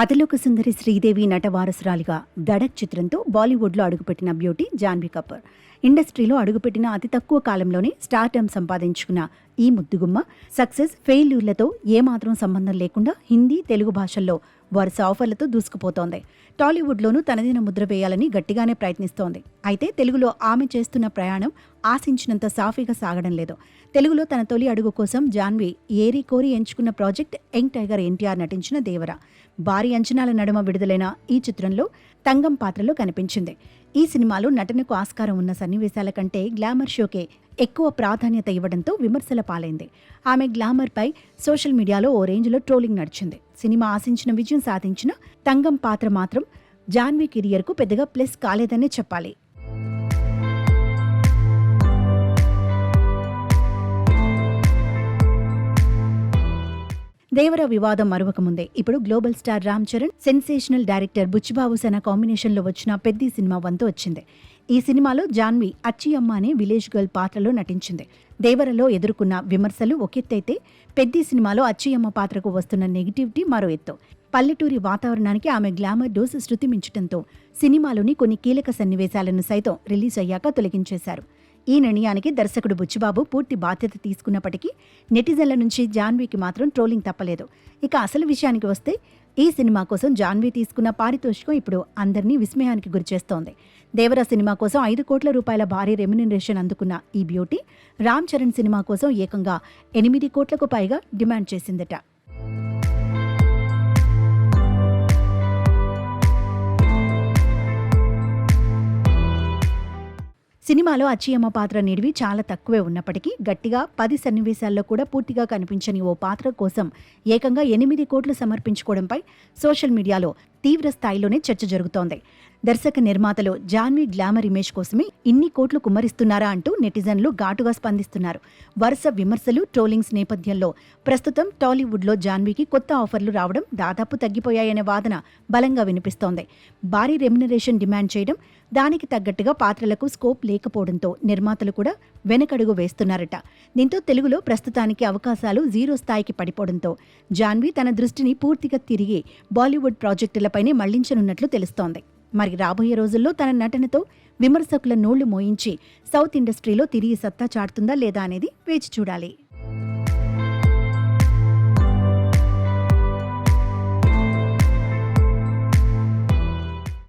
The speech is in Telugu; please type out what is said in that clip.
అతిలోక సుందరి శ్రీదేవి నట వారసురాలిగా ధడక్ చిత్రంతో బాలీవుడ్లో అడుగుపెట్టిన బ్యూటీ జాన్వీ కపూర్. ఇండస్ట్రీలో అడుగుపెట్టిన అతి తక్కువ కాలంలోనే స్టార్డమ్ సంపాదించుకున్న ఈ ముద్దుగుమ్మ సక్సెస్ ఫెయిల్యూర్లతో ఏమాత్రం సంబంధం లేకుండా హిందీ, తెలుగు భాషల్లో వరుస ఆఫర్లతో దూసుకుపోతోంది. టాలీవుడ్లోనూ తనదైన ముద్ర వేయాలని గట్టిగానే ప్రయత్నిస్తోంది. అయితే తెలుగులో ఆమె చేస్తున్న ప్రయాణం ఆశించినంత సాఫీగా సాగడం లేదు. తెలుగులో తన తొలి అడుగు కోసం జాన్వీ ఏరి కోరి ఎంచుకున్న ప్రాజెక్ట్ యంగ్ టైగర్ ఎన్టీఆర్ నటించిన దేవర. భారీ అంచనాల నడుమ విడుదలైన ఈ చిత్రంలో తంగం పాత్రలో కనిపించింది. ఈ సినిమాలో నటనకు ఆస్కారం ఉన్న సన్నివేశాల కంటే గ్లామర్ షోకే ఎక్కువ ప్రాధాన్యత ఇవ్వడంతో విమర్శల పాలైంది. ఆమె గ్లామర్పై సోషల్ మీడియాలో ఓ రేంజ్లో ట్రోలింగ్ నడిచింది. సినిమా ఆశించిన విజయం సాధించిన తంగం పాత్ర మాత్రం జాన్వీ కెరియర్కు పెద్దగా ప్లస్ కాలేదనే చెప్పాలి. దేవర వివాదం మరవకముందే ఇప్పుడు global star Ram Charan, sensational director Buchi Babu Sana కాంబినేషన్లో వచ్చిన పెద్ది సినిమా వంతు వచ్చింది. ఈ సినిమాలో జాన్వీ అచ్చి అమ్మ అనే విలేజ్ గర్ల్ పాత్రలో నటించింది. దేవరలో ఎదుర్కొన్న విమర్శలు ఒకెత్తైతే పెద్ది సినిమాలో అచ్చి అమ్మ పాత్రకు వస్తున్న నెగిటివిటీ మరో ఎత్తు. పల్లెటూరి వాతావరణానికి ఆమె గ్లామర్ డోసు శృతి మించడంతో సినిమాలోని కొన్ని కీలక సన్నివేశాలను సైతం రిలీజ్ అయ్యాక తొలగించేశారు. ఈ నిర్ణయానికి దర్శకుడు బుచ్చిబాబు పూర్తి బాధ్యత తీసుకున్నప్పటికీ నెటిజన్ల నుంచి జాన్వీకి మాత్రం ట్రోలింగ్ తప్పలేదు. ఇక అసలు విషయానికి వస్తే ఈ సినిమా కోసం జాన్వీ తీసుకున్న పారితోషికం ఇప్పుడు అందరినీ విస్మయానికి గురిచేస్తోంది. దేవర సినిమా కోసం 5 కోట్ల రూపాయల భారీ రెమ్యునరేషన్ అందుకున్న ఈ బ్యూటీ రామ్ చరణ్ సినిమా కోసం ఏకంగా 8 కోట్లకు పైగా డిమాండ్ చేసిందట. సినిమాలో అచ్చియమ్మ పాత్ర నిడివి చాలా తక్కువే ఉన్నప్పటికీ గట్టిగా 10 సన్నివేశాల్లో కూడా పూర్తిగా కనిపించని ఓ పాత్ర కోసం ఏకంగా 8 కోట్లు సమర్పించుకోవడంపై సోషల్ మీడియాలో తీవ్ర స్థాయిలోనే చర్చ జరుగుతోంది. దర్శక నిర్మాతలు జాన్వీ గ్లామర్ ఇమేజ్ కోసమే ఇన్ని కోట్లు కుమ్మరిస్తున్నారా అంటూ నెటిజన్లు ఘాటుగా స్పందిస్తున్నారు. వరుస విమర్శలు, ట్రోలింగ్స్ నేపథ్యంలో ప్రస్తుతం టాలీవుడ్లో జాన్వీకి కొత్త ఆఫర్లు రావడం దాదాపు తగ్గిపోయాయనే వాదన బలంగా వినిపిస్తోంది. భారీ రెమ్యునరేషన్ డిమాండ్ చేయడం, దానికి తగ్గట్టుగా పాత్రలకు స్కోప్ లేకపోవడంతో నిర్మాతలు కూడా వెనకడుగు వేస్తున్నారట. దీంతో తెలుగులో ప్రస్తుతానికి అవకాశాలు 0 స్థాయికి పడిపోవడంతో జాన్వీ తన దృష్టిని పూర్తిగా తిరిగి బాలీవుడ్ ప్రాజెక్టులపైనే మళ్లించనున్నట్లు తెలుస్తోంది. మరి రాబోయే రోజుల్లో తన నటనతో విమర్శకుల నోళ్లు మోయించి సౌత్ ఇండస్ట్రీలో తిరిగి సత్తా చాటుతుందా లేదా అనేది వేచి చూడాలి.